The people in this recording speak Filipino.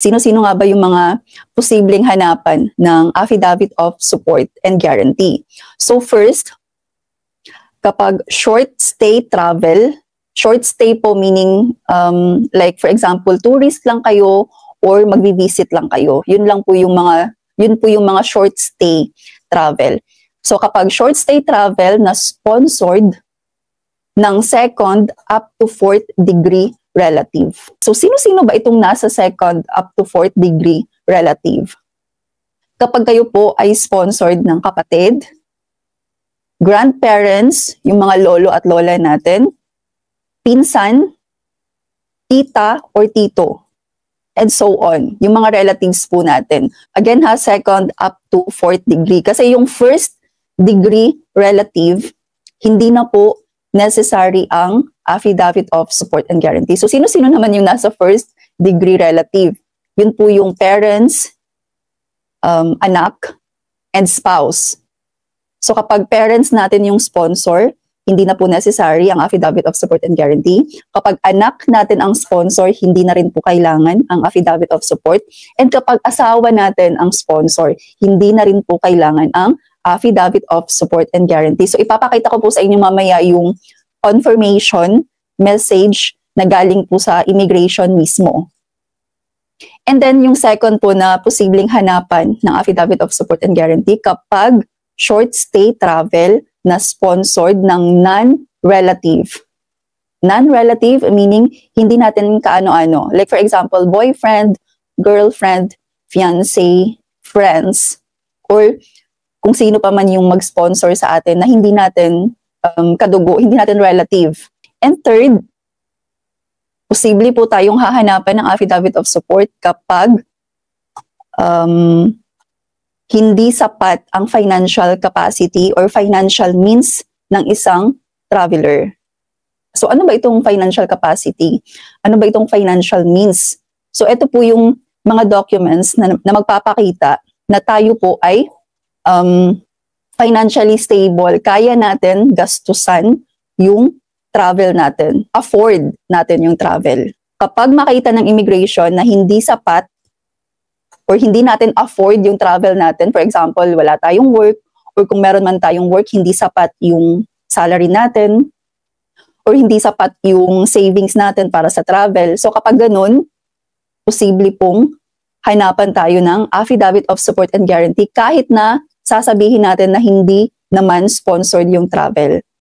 Sino-sino nga ba yung mga posibleng hanapan ng affidavit of support and guarantee? So first, kapag short stay travel, short stay po meaning like for example, tourist lang kayo or magvi-visit lang kayo. Yun po yung mga short stay travel. So kapag short stay travel na sponsored ng second up to fourth degree relative. So sino-sino ba itong nasa second up to fourth degree relative? Kapag kayo po ay sponsored ng kapatid, grandparents, yung mga lolo at lola natin, pinsan, tita or tito, and so on. Yung mga relatives po natin. Again ha, second up to fourth degree. Kasi yung first degree relative, hindi na po necessary ang affidavit of support and guarantee. So sino-sino naman yung nasa first degree relative? Yun po yung parents, anak, and spouse. So kapag parents natin yung sponsor, hindi na po necessary ang affidavit of support and guarantee. Kapag anak natin ang sponsor, hindi na rin po kailangan ang affidavit of support. And kapag asawa natin ang sponsor, hindi na rin po kailangan ang affidavit of support and guarantee. So ipapakita ko po sa inyo mamaya yung confirmation message na galing po sa immigration mismo. And then yung second po na posibleng hanapan ng affidavit of support and guarantee kapag short stay travel na sponsored ng non-relative. Non-relative meaning hindi natin kaano-ano. Like for example, boyfriend, girlfriend, fiancé, friends, or kung sino pa man yung mag-sponsor sa atin na hindi natin kadugo, hindi natin relative. And third, posible po tayong hahanapan ng affidavit of support kapag hindi sapat ang financial capacity or financial means ng isang traveler. So ano ba itong financial capacity? Ano ba itong financial means? So ito po yung mga documents na magpapakita na tayo po ay financially stable, kaya natin gastusan yung travel natin, afford natin yung travel. Kapag makita ng immigration na hindi sapat or hindi natin afford yung travel natin, for example, wala tayong work, or kung meron man tayong work, hindi sapat yung salary natin, or hindi sapat yung savings natin para sa travel. So kapag ganun, posible pong hanapan tayo ng affidavit of support and guarantee kahit na sasabihin natin na hindi naman sponsored yung travel.